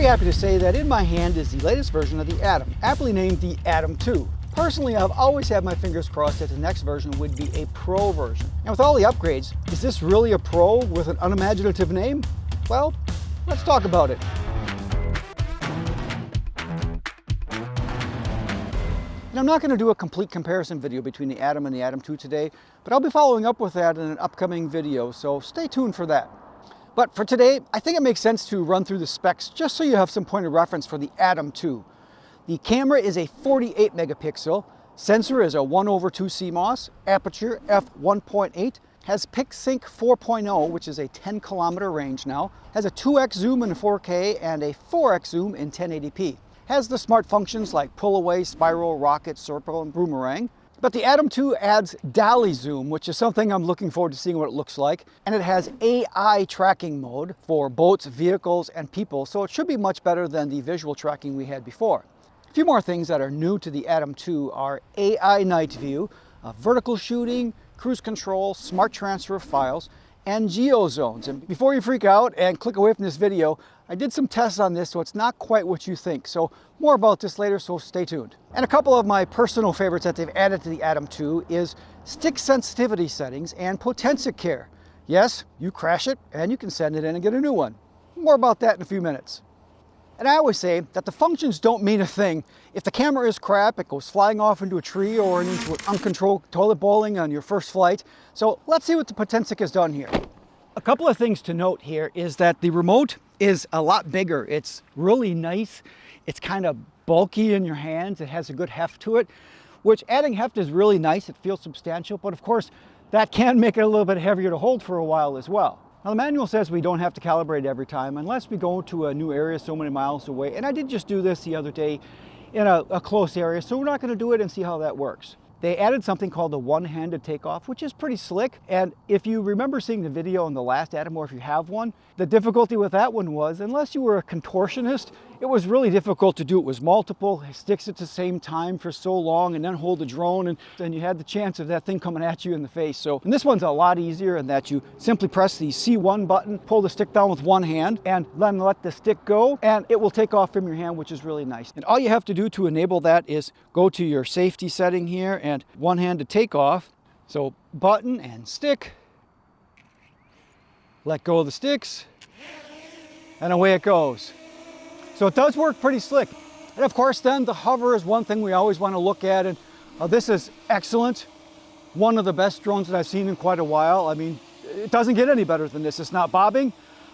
happy to say that in my hand is the latest version of the Atom, aptly named the Atom 2. Personally, I've always had my fingers crossed that the next version would be a Pro version. And with all the upgrades, is this really a Pro with an unimaginative name? Well, let's talk about it. And I'm not going to do a complete comparison video between the Atom and the Atom 2 today, but I'll be following up with that in an upcoming video, so stay tuned for that. But for today, I think it makes sense to run through the specs just so you have some point of reference for the Atom 2. The camera is a 48 megapixel, sensor is a 1/2 CMOS, aperture f1.8, has PixSync 4.0, which is a 10-kilometer range now, has a 2x zoom in 4K and a 4x zoom in 1080p. Has the smart functions like pull away, spiral, rocket, circle, and boomerang. But the Atom 2 adds dolly zoom, which is something I'm looking forward to seeing what it looks like. And it has AI tracking mode for boats, vehicles, and people, so it should be much better than the visual tracking we had before. A few more things that are new to the Atom 2 are AI night view, vertical shooting, cruise control, smart transfer of files, and geo zones. And before you freak out and click away from this video, I did some tests on this, so it's not quite what you think. So more about this later, so stay tuned. And a couple of my personal favorites that they've added to the Atom 2 is stick sensitivity settings and Potensic care. Yes, you crash it and you can send it in and get a new one. More about that in a few minutes. And I always say that the functions don't mean a thing. If the camera is crap, it goes flying off into a tree or into an uncontrolled toilet bowling on your first flight. So let's see what the Potensic has done here. A couple of things to note here is that the remote is a lot bigger. It's really nice. It's kind of bulky in your hands. It has a good heft to it, which adding heft is really nice. It feels substantial, but of course that can make it a little bit heavier to hold for a while as well. Now the manual says we don't have to calibrate every time unless we go to a new area so many miles away. And I did just do this the other day in a close area, so we're not going to do it and see how that works. They added something called the one-handed takeoff, which is pretty slick. And if you remember seeing the video on the last Atom, or if you have one, the difficulty with that one was, unless you were a contortionist, it was really difficult to do. It was multiple sticks at the same time for so long and then hold the drone, and then you had the chance of that thing coming at you in the face. So, and this one's a lot easier in that you simply press the C1 button, pull the stick down with one hand, and then let the stick go, and it will take off from your hand, which is really nice. And all you have to do to enable that is go to your safety setting here and one-handed takeoff. So button and stick, let go of the sticks, and away it goes. So it does work pretty slick. And of course then the hover is one thing we always want to look at, and this is excellent. One of the best drones that I've seen in quite a while. I mean, it doesn't get any better than this. It's not bobbing,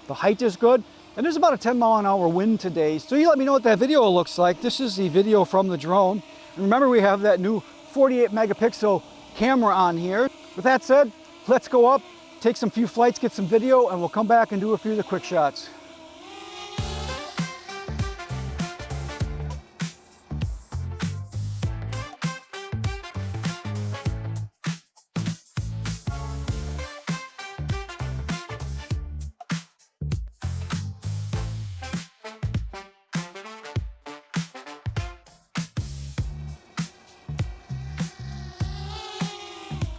the height is good, and there's about a 10-mile-an-hour wind today. So you let me know what that video looks like. This is the video from the drone. And remember, we have that new 48 megapixel camera on here. With that said, let's go up, take some few flights, get some video, and we'll come back and do a few of the quick shots.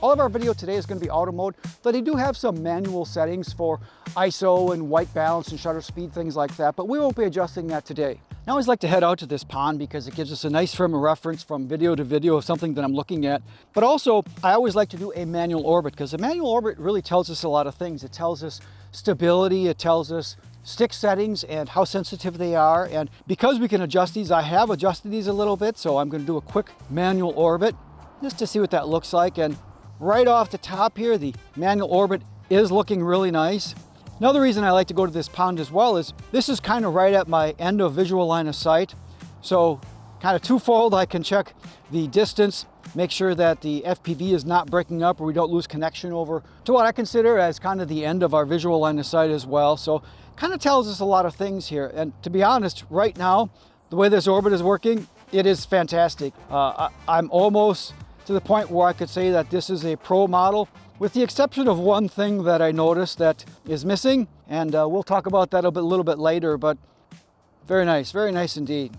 All of our video today is going to be auto mode, but they do have some manual settings for ISO and white balance and shutter speed, things like that, but we won't be adjusting that today. I always like to head out to this pond because it gives us a nice frame of reference from video to video of something that I'm looking at. But also, I always like to do a manual orbit because a manual orbit really tells us a lot of things. It tells us stability, it tells us stick settings and how sensitive they are. And because we can adjust these, I have adjusted these a little bit, so I'm going to do a quick manual orbit just to see what that looks like. And right off the top here, the manual orbit is looking really nice. Another reason I like to go to this pond as well is this is kind of right at my end of visual line of sight. So kind of twofold, I can check the distance, make sure that the FPV is not breaking up or we don't lose connection over to what I consider as kind of the end of our visual line of sight as well. So kind of tells us a lot of things here. And to be honest, right now, the way this orbit is working, it is fantastic. I'm almost to the point where I could say that this is a pro model, with the exception of one thing that I noticed that is missing, and we'll talk about that a little bit later, but very nice indeed.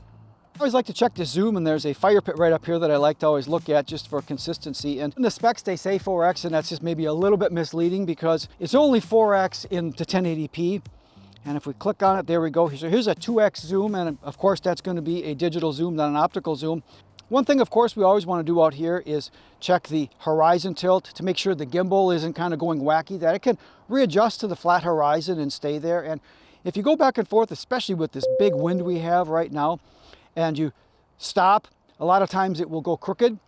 I always like to check the zoom, and there's a fire pit right up here that I like to always look at just for consistency. And in the specs they say 4x, and that's just maybe a little bit misleading because it's only 4x in to 1080p. And if we click on it, there we go. So here's a 2x zoom, and of course that's going to be a digital zoom, not an optical zoom. One thing, of course, we always want to do out here is check the horizon tilt to make sure the gimbal isn't kind of going wacky, that it can readjust to the flat horizon and stay there. And if you go back and forth, especially with this big wind we have right now, and you stop, a lot of times it will go crooked.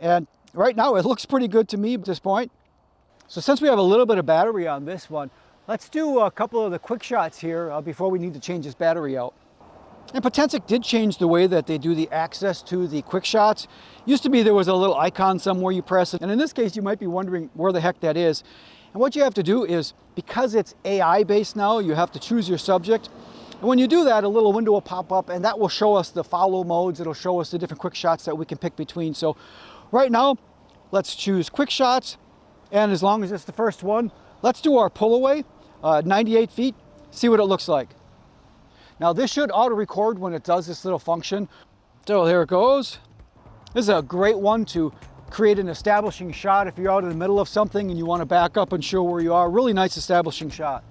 And right now it looks pretty good to me at this point. So since we have a little bit of battery on this one, let's do a couple of the quick shots here before we need to change this battery out. And Potensic did change the way that they do the access to the quick shots. Used to be there was a little icon somewhere you press it, and in this case you might be wondering where the heck that is. And what you have to do is, because it's AI based now, you have to choose your subject. And when you do that, a little window will pop up, and that will show us the follow modes. It'll show us the different quick shots that we can pick between. So right now, let's choose quick shots. And as long as it's the first one, let's do our pull away, 98 feet, see what it looks like. Now this should auto record when it does this little function. So there it goes. This is a great one to create an establishing shot if you're out in the middle of something and you want to back up and show where you are. Really nice establishing shot.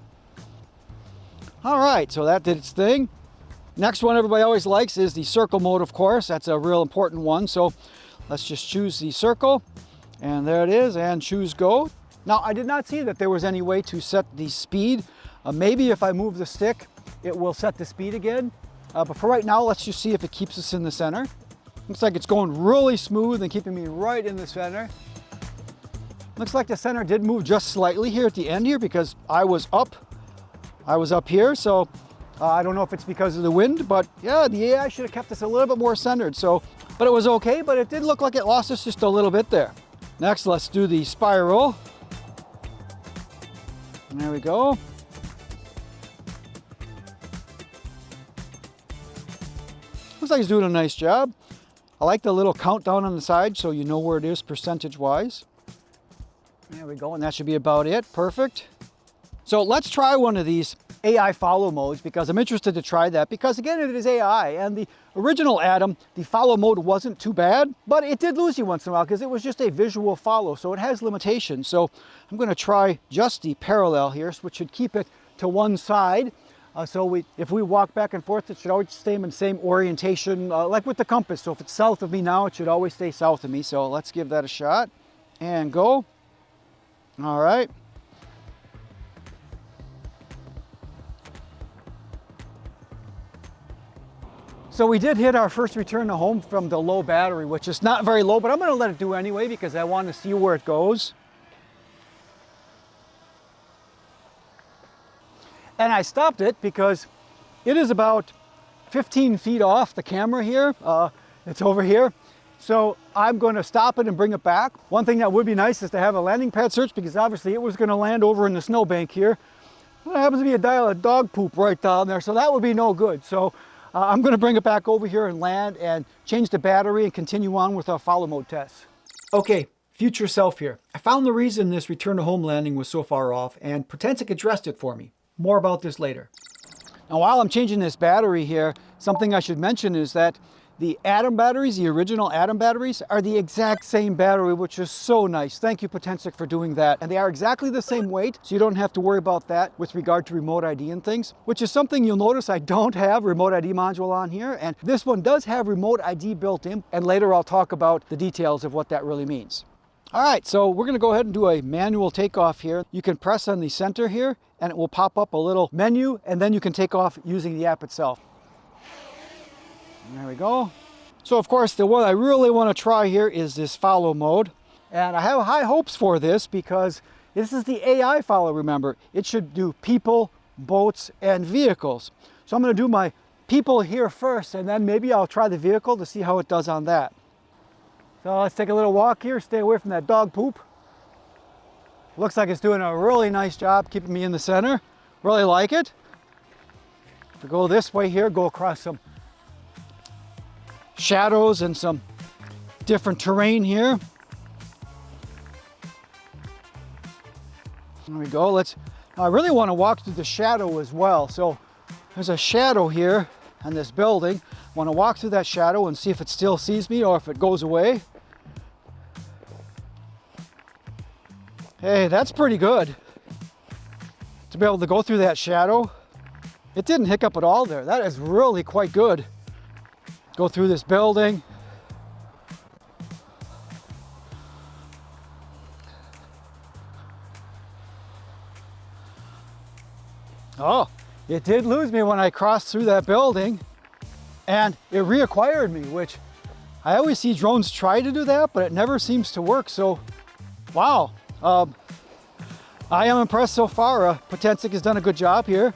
All right, so that did its thing. Next one everybody always likes is the circle mode, of course. That's a real important one. So let's just choose the circle, and there it is, and choose go. Now I did not see that there was any way to set the speed. Maybe if I move the stick, it will set the speed again. But for right now, let's just see if it keeps us in the center. Looks like it's going really smooth and keeping me right in the center. Looks like the center did move just slightly here at the end here because I was up here. So I don't know if it's because of the wind, but yeah, the AI should have kept us a little bit more centered. So, but it was okay, but it did look like it lost us just a little bit there. Next, let's do the spiral. And there we go. Looks like he's doing a nice job. I like the little countdown on the side so you know where it is percentage-wise. There we go, and that should be about it. Perfect. So let's try one of these AI follow modes because I'm interested to try that because again, it is AI, and the original Atom, the follow mode wasn't too bad, but it did lose you once in a while because it was just a visual follow, so it has limitations. So I'm going to try just the parallel here, which should keep it to one side. If we walk back and forth, it should always stay in the same orientation, like with the compass. So if it's south of me now, it should always stay south of me. So let's give that a shot and go. All right. So we did hit our first return to home from the low battery, which is not very low, but I'm going to let it do anyway because I want to see where it goes. And I stopped it because it is about 15 feet off the camera here. It's over here. So I'm going to stop it and bring it back. One thing that would be nice is to have a landing pad search because obviously it was going to land over in the snowbank here. There happens to be a dial of dog poop right down there, so that would be no good. So I'm going to bring it back over here and land and change the battery and continue on with our follow mode tests. Okay, future self here. I found the reason this return to home landing was so far off, and Potensic addressed it for me. More about this later. Now while I'm changing this battery here, something I should mention is that the Atom batteries, the original Atom batteries, are the exact same battery, which is so nice. Thank you, Potensic, for doing that. And they are exactly the same weight, so you don't have to worry about that with regard to remote ID and things, which is something you'll notice I don't have remote ID module on here. And this one does have remote ID built in, and later I'll talk about the details of what that really means. All right, so we're going to go ahead and do a manual takeoff here. You can press on the center here, and it will pop up a little menu, and then you can take off using the app itself. There we go. So of course, the one I really want to try here is this follow mode. And I have high hopes for this because this is the AI follow, remember. It should do people, boats, and vehicles. So I'm going to do my people here first, and then maybe I'll try the vehicle to see how it does on that. So let's take a little walk here, stay away from that dog poop. Looks like it's doing a really nice job keeping me in the center. Really like it. If we go this way here, go across some shadows and some different terrain here. There we go. I really want to walk through the shadow as well. So there's a shadow here on this building. I want to walk through that shadow and see if it still sees me or if it goes away. Hey, that's pretty good to be able to go through that shadow. It didn't hiccup at all there. That is really quite good. Go through this building. Oh, it did lose me when I crossed through that building, and it reacquired me, which I always see drones try to do that, but it never seems to work. So, wow. I am impressed so far. Potensic has done a good job here.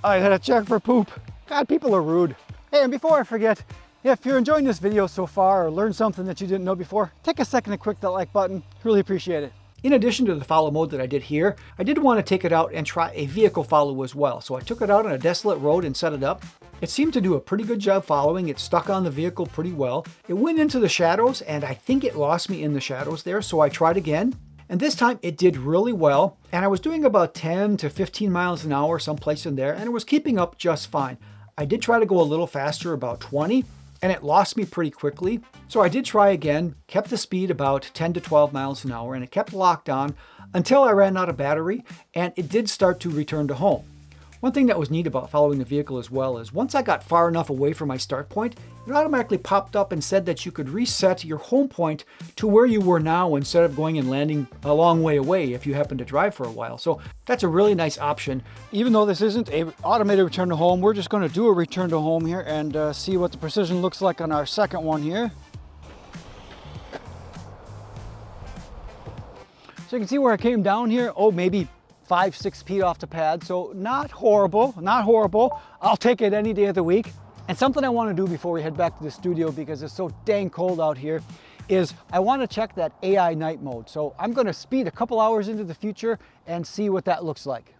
I had to check for poop. God, people are rude. Hey, and before I forget, if you're enjoying this video so far or learned something that you didn't know before, take a second to click that like button. Really appreciate it. In addition to the follow mode that I did here, I did want to take it out and try a vehicle follow as well. So I took it out on a desolate road and set it up. It seemed to do a pretty good job following. It stuck on the vehicle pretty well. It went into the shadows, and I think it lost me in the shadows there, so I tried again. And this time it did really well, and I was doing about 10 to 15 miles an hour someplace in there, and it was keeping up just fine. I did try to go a little faster, about 20, and it lost me pretty quickly. So I did try again, kept the speed about 10 to 12 miles an hour, and it kept locked on until I ran out of battery, and it did start to return to home. One thing that was neat about following the vehicle as well is once I got far enough away from my start point, it automatically popped up and said that you could reset your home point to where you were now instead of going and landing a long way away if you happen to drive for a while. So that's a really nice option. Even though this isn't an automated return to home, we're just going to do a return to home here and see what the precision looks like on our second one here. So you can see where I came down here. Oh, maybe 5-6 feet off the pad, so not horrible, not horrible. I'll take it any day of the week. And something I want to do before we head back to the studio, because it's so dang cold out here, is I want to check that AI night mode. So I'm going to speed a couple hours into the future and see what that looks like.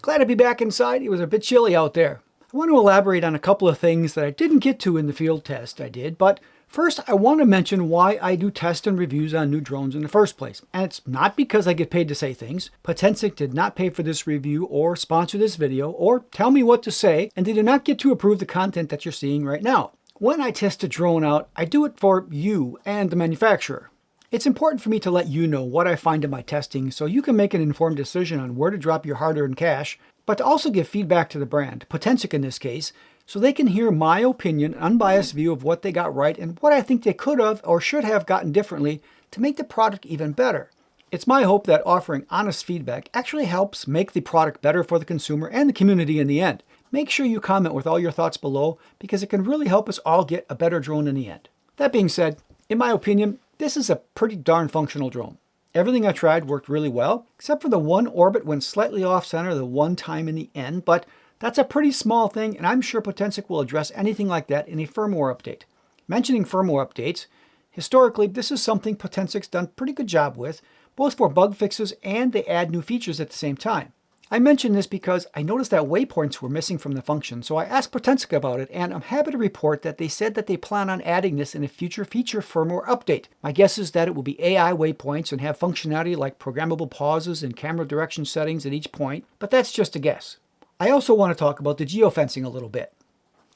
Glad to be back inside. It was a bit chilly out there. I want to elaborate on a couple of things that I didn't get to in the field test I did, but first I want to mention why I do tests and reviews on new drones in the first place. And it's not because I get paid to say things. Potensic did not pay for this review or sponsor this video or tell me what to say, and they do not get to approve the content that you're seeing right now. When I test a drone out, I do it for you and the manufacturer. It's important for me to let you know what I find in my testing so you can make an informed decision on where to drop your hard-earned cash, but to also give feedback to the brand, Potensic in this case, so they can hear my opinion, unbiased view of what they got right and what I think they could have or should have gotten differently to make the product even better. It's my hope that offering honest feedback actually helps make the product better for the consumer and the community in the end. Make sure you comment with all your thoughts below because it can really help us all get a better drone in the end. That being said, in my opinion, this is a pretty darn functional drone. Everything I tried worked really well, except for the one orbit went slightly off center the one time in the end, but that's a pretty small thing, and I'm sure Potensic will address anything like that in a firmware update. Mentioning firmware updates, historically this is something Potensic's done a pretty good job with, both for bug fixes and they add new features at the same time. I mention this because I noticed that waypoints were missing from the function, so I asked Potensic about it, and I'm happy to report that they said that they plan on adding this in a future feature firmware update. My guess is that it will be AI waypoints and have functionality like programmable pauses and camera direction settings at each point, but that's just a guess. I also want to talk about the geofencing a little bit.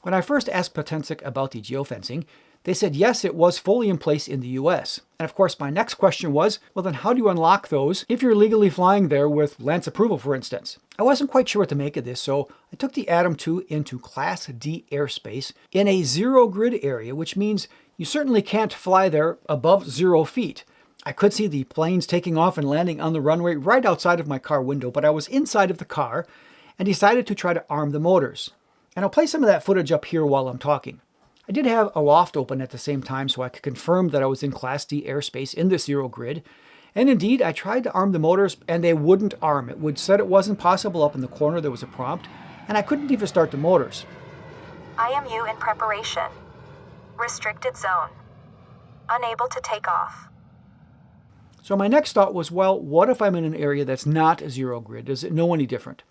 When I first asked Potensic about the geofencing, they said yes, it was fully in place in the US. And of course, my next question was, well then how do you unlock those if you're legally flying there with Lance approval, for instance? I wasn't quite sure what to make of this, so I took the Atom 2 into Class D airspace in a zero grid area, which means you certainly can't fly there above 0 feet. I could see the planes taking off and landing on the runway right outside of my car window, but I was inside of the car and decided to try to arm the motors. And I'll play some of that footage up here while I'm talking. I did have a loft open at the same time so I could confirm that I was in Class D airspace in the zero grid. And indeed, I tried to arm the motors and they wouldn't arm. It said it wasn't possible up in the corner. There was a prompt and I couldn't even start the motors. IMU in preparation. Restricted zone. Unable to take off. So my next thought was, well, what if I'm in an area that's not a zero grid? Does it know any different?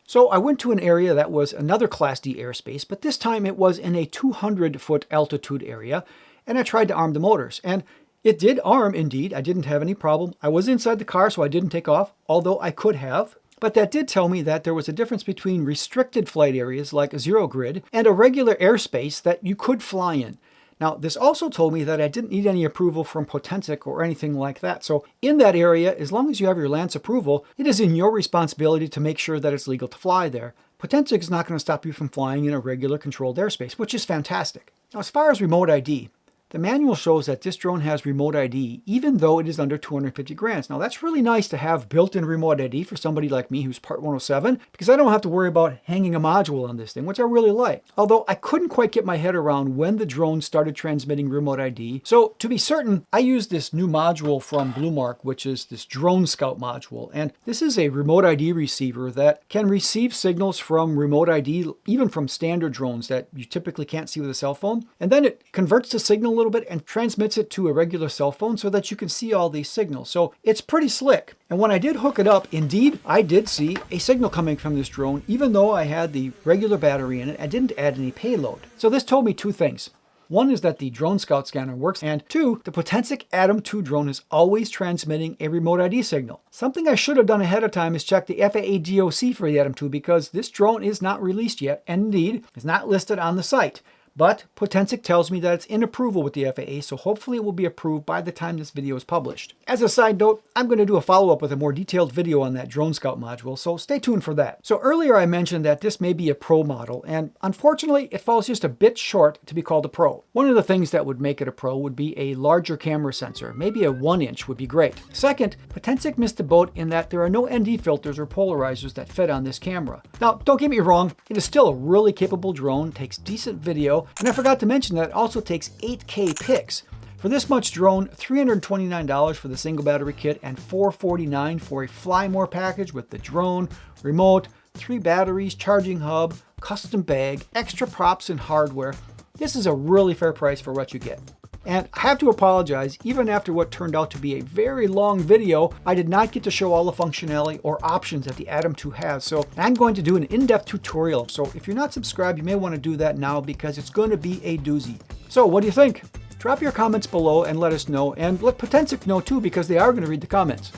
So I went to an area that was another Class D airspace, but this time it was in a 200-foot altitude area, and I tried to arm the motors. And It did arm, indeed. I didn't have any problem. I was inside the car, so I didn't take off, although I could have. But that did tell me that there was a difference between restricted flight areas like a zero grid and a regular airspace that you could fly in. Now, this also told me that I didn't need any approval from Potensic or anything like that. So in that area, as long as you have your LANC approval, it is in your responsibility to make sure that it's legal to fly there. Potensic is not going to stop you from flying in a regular controlled airspace, which is fantastic. Now, as far as remote ID, the manual shows that this drone has remote ID, even though it is under 250 grams. Now, that's really nice to have built-in remote ID for somebody like me who's Part 107, because I don't have to worry about hanging a module on this thing, which I really like. Although I couldn't quite get my head around when the drone started transmitting remote ID. So to be certain, I used this new module from Bluemark, which is this Drone Scout module. And this is a remote ID receiver that can receive signals from remote ID, even from standard drones that you typically can't see with a cell phone. And then it converts the signal a little bit and transmits it to a regular cell phone so that you can see all these signals. So it's pretty slick. And when I did hook it up, indeed, I did see a signal coming from this drone. Even though I had the regular battery in it, I didn't add any payload. So this told me two things. One is that the Drone Scout scanner works, and two, the Potensic Atom 2 drone is always transmitting a remote ID signal. Something I should have done ahead of time is check the FAA DOC for the Atom 2 because this drone is not released yet, and indeed is not listed on the site. But Potensic tells me that it's in approval with the FAA, so hopefully it will be approved by the time this video is published. As a side note, I'm going to do a follow-up with a more detailed video on that Drone Scout module, so stay tuned for that. So earlier I mentioned that this may be a Pro model, and unfortunately it falls just a bit short to be called a Pro. One of the things that would make it a Pro would be a larger camera sensor. Maybe a 1-inch would be great. Second, Potensic missed the boat in that there are no ND filters or polarizers that fit on this camera. Now, don't get me wrong, it is still a really capable drone, takes decent video, and I forgot to mention that it also takes 8K pics. For this much drone, $329 for the single battery kit and $449 for a Fly More package with the drone, remote, 3 batteries, charging hub, custom bag, extra props and hardware. This is a really fair price for what you get. And I have to apologize, even after what turned out to be a very long video, I did not get to show all the functionality or options that the Atom 2 has. So I'm going to do an in-depth tutorial. So if you're not subscribed, you may want to do that now because it's going to be a doozy. So what do you think? Drop your comments below and let us know, and let Potensic know too because they are going to read the comments.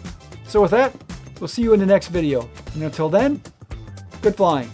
So with that, we'll see you in the next video. And until then, good flying.